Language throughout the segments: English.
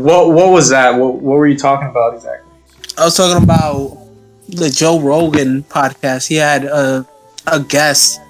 What was that? What were you talking about exactly? I was talking about the Joe Rogan podcast. He had a guest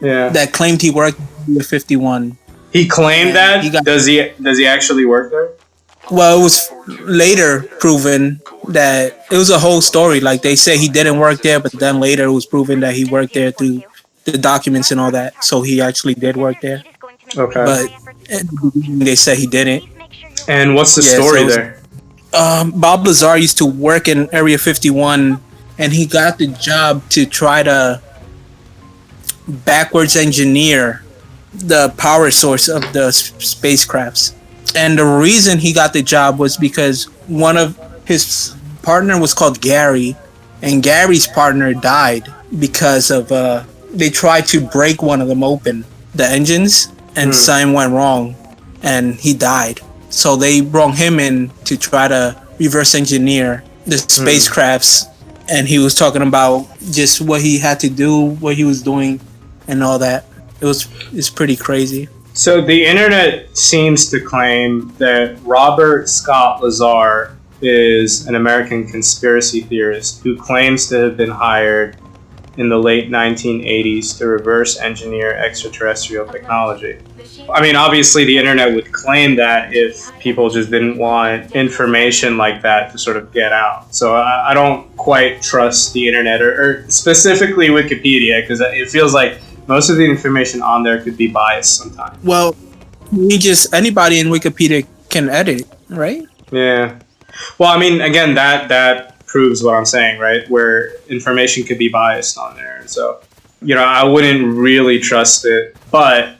Yeah. that claimed he worked at 51. He claimed And that. he got- Does he actually work there? Well, it was later proven that it was a whole story. Like they say he didn't work there, but then later it was proven that he worked there through the documents and all that. So he actually did work there. Okay. But they said he didn't. And what's the Yeah, story so it was- there? Bob Lazar used to work in Area 51, and he got the job to try to backwards engineer the power source of the spacecrafts. And the reason he got the job was because one of his partner was called Gary, and Gary's partner died because of they tried to break one of them open, the engines, and something went wrong, and he died. So they brought him in to try to reverse engineer the spacecrafts, and he was talking about just what he had to do, what he was doing, and all that. It's pretty crazy. So the internet seems to claim that Robert Scott Lazar is an American conspiracy theorist who claims to have been hired in the late 1980s to reverse engineer extraterrestrial technology. I mean, obviously the internet would claim that if people just didn't want information like that to sort of get out. So I don't quite trust the internet or specifically Wikipedia, because it feels like most of the information on there could be biased sometimes. Well, anybody in Wikipedia can edit, right? Yeah. Well, I mean, again, that proves what I'm saying, right? Where information could be biased on there. So, I wouldn't really trust it. But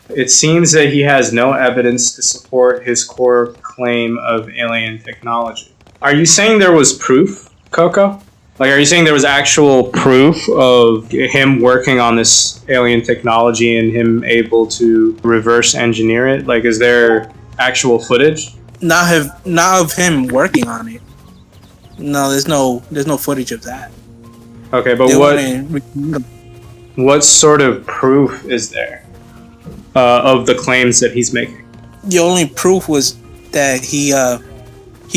it seems that he has no evidence to support his core claim of alien technology. Are you saying there was proof, Coco? Like, are you saying there was actual proof of him working on this alien technology and him able to reverse engineer it? Like, is there actual footage? Not of him working on it. No, there's no footage of that. Okay, but what sort of proof is there of the claims that he's making? The only proof was that he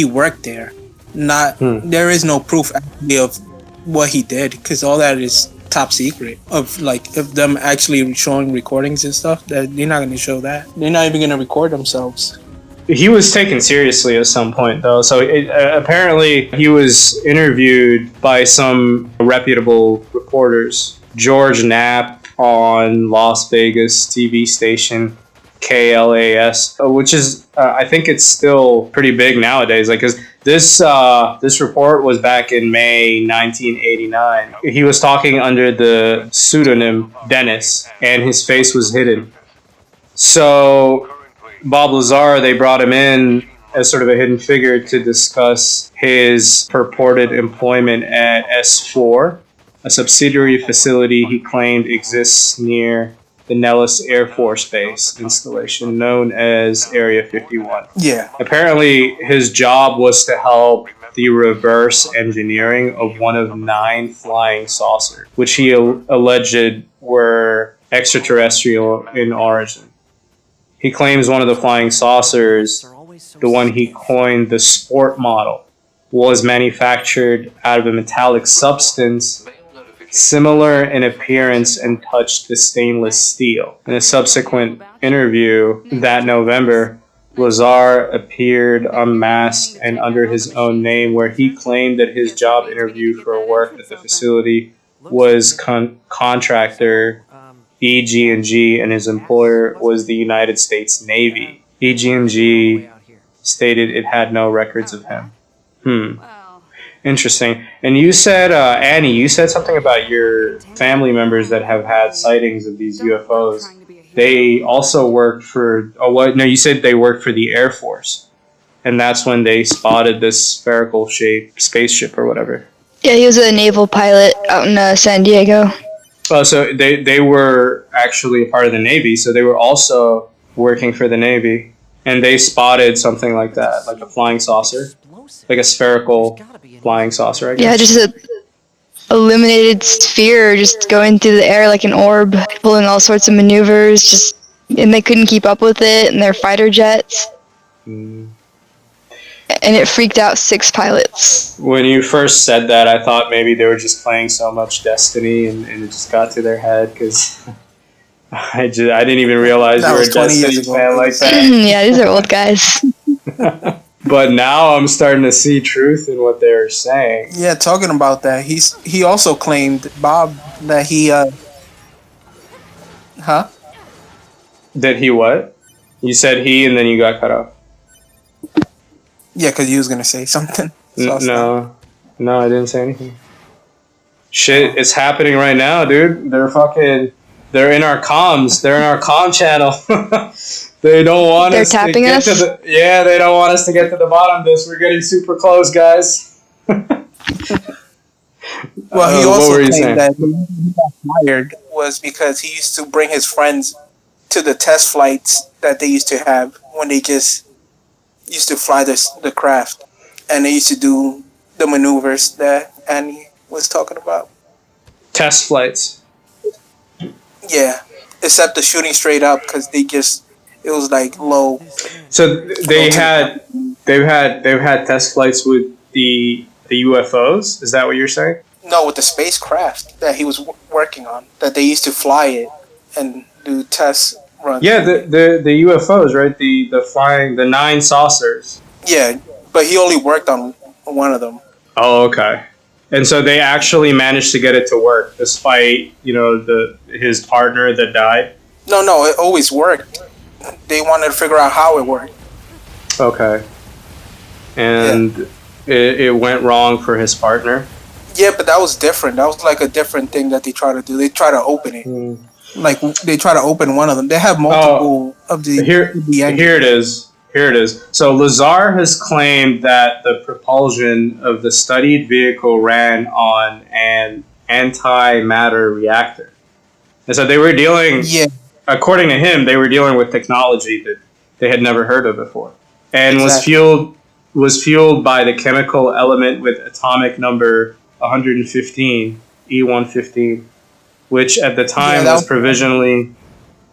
worked there. There is no proof actually of what he did, because all that is top secret. Of them actually showing recordings and stuff, that they're not going to show that. They're not even going to record themselves. He was taken seriously at some point, though. So apparently he was interviewed by some reputable reporters. George Knapp on Las Vegas TV station KLAS, which is I think it's still pretty big nowadays. Like, 'cause this report was back in May 1989. He was talking under the pseudonym Dennis, and his face was hidden. So Bob Lazar, they brought him in as sort of a hidden figure to discuss his purported employment at S4, a subsidiary facility he claimed exists near the Nellis Air Force Base installation known as Area 51. Yeah. Apparently, his job was to help the reverse engineering of one of 9 flying saucers, which he alleged were extraterrestrial in origin. He claims one of the flying saucers, the one he coined the sport model, was manufactured out of a metallic substance similar in appearance and touched the stainless steel. In a subsequent interview that November, Lazar appeared unmasked and under his own name, where he claimed that his job interview for work at the facility was contractor EG&G, and his employer was the United States Navy. EG&G stated it had no records of him. Interesting. And you said, Annie, you said something about your family members that have had sightings of these UFOs. They also worked for, you said they worked for the Air Force. And that's when they spotted this spherical shaped spaceship or whatever. Yeah, he was a naval pilot out in San Diego. Oh, so they were actually a part of the Navy, so they were also working for the Navy. And they spotted something like that, like a flying saucer. Like a spherical flying saucer, I guess. Yeah, just a illuminated sphere just going through the air like an orb, pulling all sorts of maneuvers, and they couldn't keep up with it in their fighter jets. and it freaked out 6 pilots. When you first said that, I thought maybe they were just playing so much Destiny and it just got to their head because I didn't even realize That you were was a 20 years Destiny ago. fan like that. Yeah, these are old guys. But now I'm starting to see truth in what they're saying. Yeah, talking about that, he also claimed, Bob, that he huh? Did he what? You said he and then you got cut off. Yeah, because he was gonna say something. So I stopped. No, I didn't say anything. Shit, it's happening right now, dude. They're in our comms. They're in our comm channel. They don't want They're us to tapping get us? to the. Yeah, they don't want us to get to the bottom of this. We're getting super close, guys. Well, he What also were you claimed saying? that the reason he got fired was because he used to bring his friends to the test flights that they used to have when they just used to fly the craft, and they used to do the maneuvers that Annie was talking about. Test flights. Yeah, except the shooting straight up because it was like low. So Low to the ground. they've had test flights with the UFOs. Is that what you're saying? No, with the spacecraft that he was working on, that they used to fly it and do test runs. Yeah, the UFOs, right? The 9 saucers. Yeah, but he only worked on one of them. Oh, okay. And so they actually managed to get it to work despite, his partner that died. No, it always worked. They wanted to figure out how it worked. Okay. And it went wrong for his partner. Yeah, but that was different. That was like a different thing that they try to do. They try to open it. Like they try to open one of them. They have multiple of the Here it is. Here it is. So Lazar has claimed that the propulsion of the studied vehicle ran on an antimatter reactor. And so they were dealing, according to him, they were dealing with technology that they had never heard of before. And was fueled by the chemical element with atomic number 115, E115, which at the time was provisionally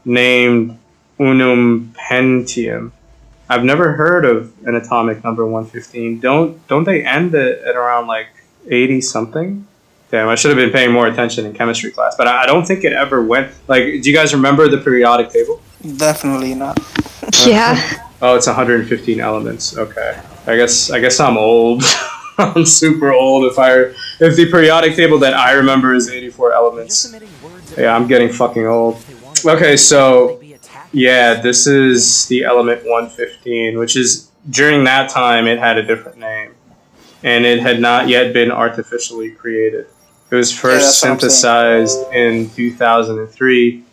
named unum pentium. I've never heard of an atomic number 115. Don't they end at around like 80 something? Damn, I should have been paying more attention in chemistry class, but I don't think it ever went. Like, do you guys remember the periodic table? Definitely not. Yeah. Oh, it's 115 elements. Okay, I guess I'm old. I'm super old. If the periodic table that I remember is 84 elements, yeah, I'm getting fucking old. Okay, so yeah, this is the element 115, which is during that time it had a different name, and it had not yet been artificially created. It was first synthesized in 2003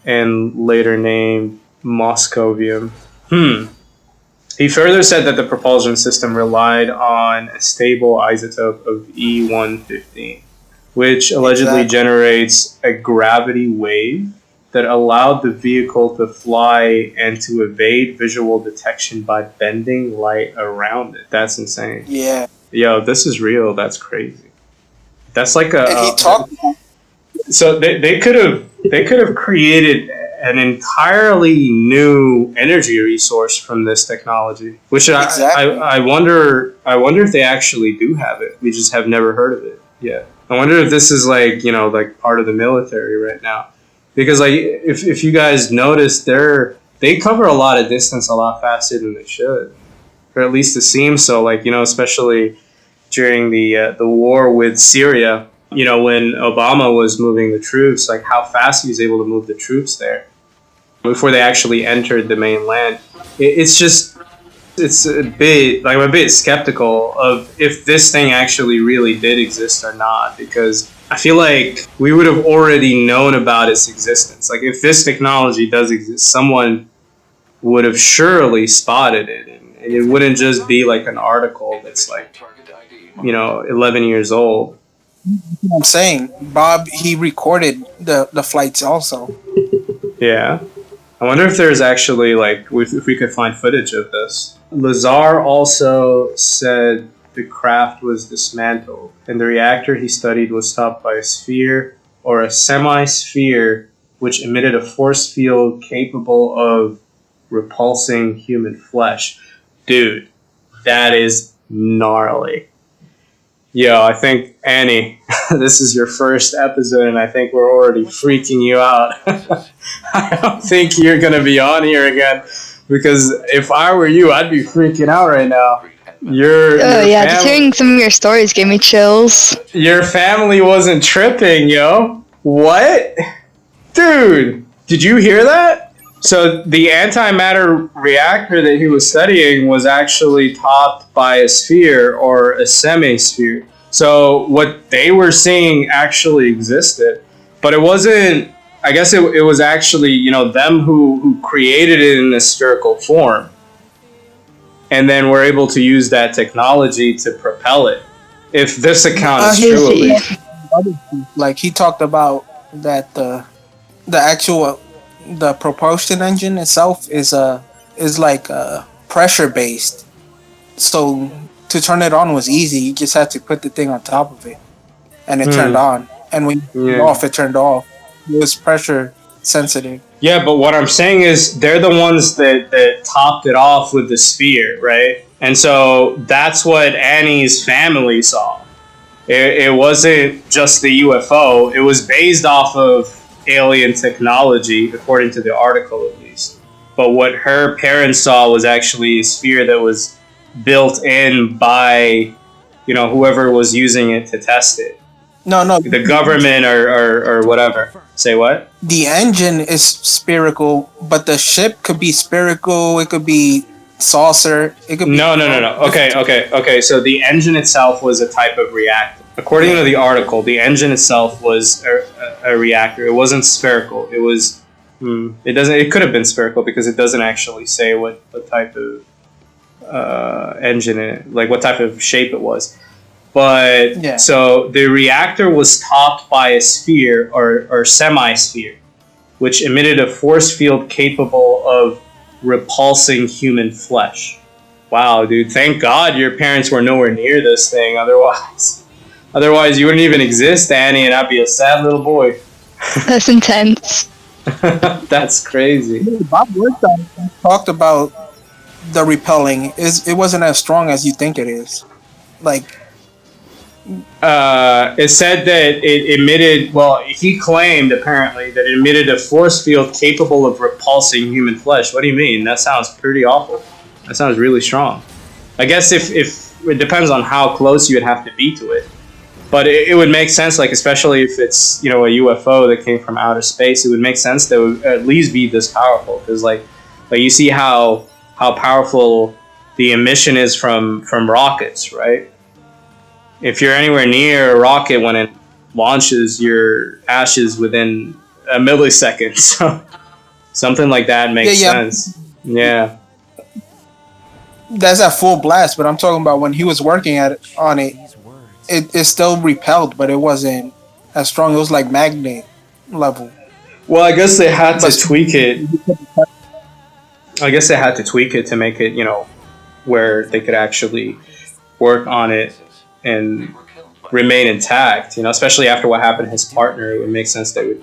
and later named Moscovium. He further said that the propulsion system relied on a stable isotope of E115, which allegedly generates a gravity wave that allowed the vehicle to fly and to evade visual detection by bending light around it. That's insane. Yeah. Yo, this is real. That's crazy. That's like And he talked. So they could have created an entirely new energy resource from this technology, which I wonder if they actually do have it. We just have never heard of it yet. I wonder if this is like part of the military right now, because like if you guys notice, they cover a lot of distance a lot faster than they should, or at least it seems so. Like especially during the war with Syria. When Obama was moving the troops, like how fast he was able to move the troops there before they actually entered the mainland. It's a bit, like, I'm a bit skeptical of if this thing actually really did exist or not, because I feel like we would have already known about its existence. Like, if this technology does exist, someone would have surely spotted it, and it wouldn't just be like an article that's like 11 years old. I'm saying, Bob, he recorded the flights also. Yeah. I wonder if there's actually, like, if we could find footage of this. Lazar also said the craft was dismantled, and the reactor he studied was stopped by a sphere or a semi-sphere which emitted a force field capable of repulsing human flesh. Dude, That is gnarly. Yo, I think Annie, this is your first episode, and I think we're already freaking you out. I don't think you're gonna be on here again because if I were you, I'd be freaking out right now. Oh yeah, just hearing some of your stories gave me chills. Your family wasn't tripping, yo. What? Dude, did you hear that? So the antimatter reactor that he was studying was actually topped by a sphere or a semi-sphere. So what they were seeing actually existed, but it wasn't. I guess it was actually them who created it in a spherical form, and then were able to use that technology to propel it. If this account is true, at least. Like he talked about that the actual the propulsion engine itself is like pressure based. So to turn it on was easy. You just had to put the thing on top of it, and it turned on. And when you turned it off, it turned off. It was pressure sensitive. Yeah, but what I'm saying is they're the ones that topped it off with the sphere, right? And so that's what Annie's family saw. It wasn't just the UFO. It was based off of alien technology, according to the article at least. But what her parents saw was actually a sphere that was built in by, whoever was using it to test it. No. The government or whatever. Say what? The engine is spherical, but the ship could be spherical. It could be saucer. It could be No. Okay. So the engine itself was a type of reactor. According to the article, the engine itself was a reactor. It wasn't spherical. It was. It doesn't. It could have been spherical because it doesn't actually say what type of engine like what type of shape it was. But so the reactor was topped by a sphere or semi-sphere, which emitted a force field capable of repulsing human flesh. Wow, dude! Thank God your parents were nowhere near this thing. Otherwise, you wouldn't even exist, Annie, and I'd be a sad little boy. That's intense. That's crazy. Bob Woodstock talked about the repelling. It wasn't as strong as you think it is. Like. It said that it emitted. Well, he claimed apparently that it emitted a force field capable of repulsing human flesh. What do you mean? That sounds pretty awful. That sounds really strong. I guess if it depends on how close you would have to be to it, but it would make sense. Like especially if it's a UFO that came from outer space, it would make sense that it would at least be this powerful. Because like you see how powerful the emission is from rockets, right? If you're anywhere near a rocket when it launches, your ashes within a millisecond. So something like that makes sense. Yeah. That's at full blast, but I'm talking about when he was working on it. It still repelled, but it wasn't as strong. It was like magnet level. Well, I guess they had to tweak it. I guess they had to tweak it to make it, where they could actually work on it and remain intact. Especially after what happened to his partner, it would make sense they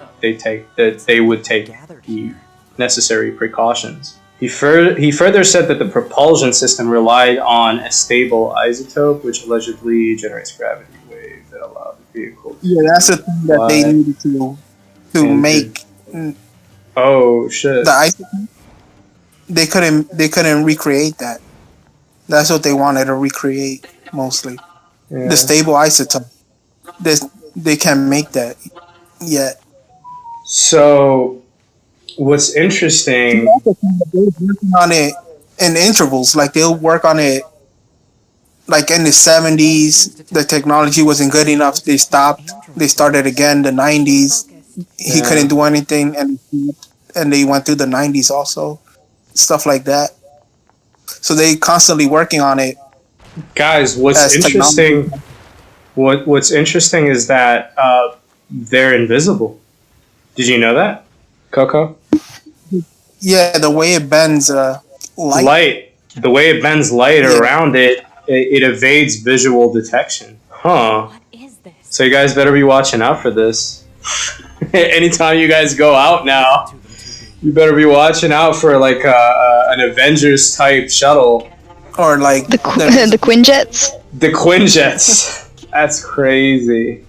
would take the necessary precautions. He further said that the propulsion system relied on a stable isotope, which allegedly generates gravity waves that allow the vehicle. Yeah, that's the thing that they needed to make. Oh shit! The isotope. They couldn't recreate that. That's what they wanted to recreate mostly. Yeah. The stable isotope. They can't make that yet. So, what's interesting? They're working on it in intervals. Like they'll work on it. Like in the 70s, the technology wasn't good enough. They stopped. They started again. The 90s, he couldn't do anything, and they went through the 90s also, stuff like that. So they constantly working on it. Guys, what's interesting? What's interesting is that they're invisible. Did you know that, Coco? Yeah, the way it bends light. The way it bends light around it evades visual detection. Huh. What is this? So you guys better be watching out for this. Anytime you guys go out now, you better be watching out for like an Avengers type shuttle or like The Quinjets. The Quinjets. That's crazy.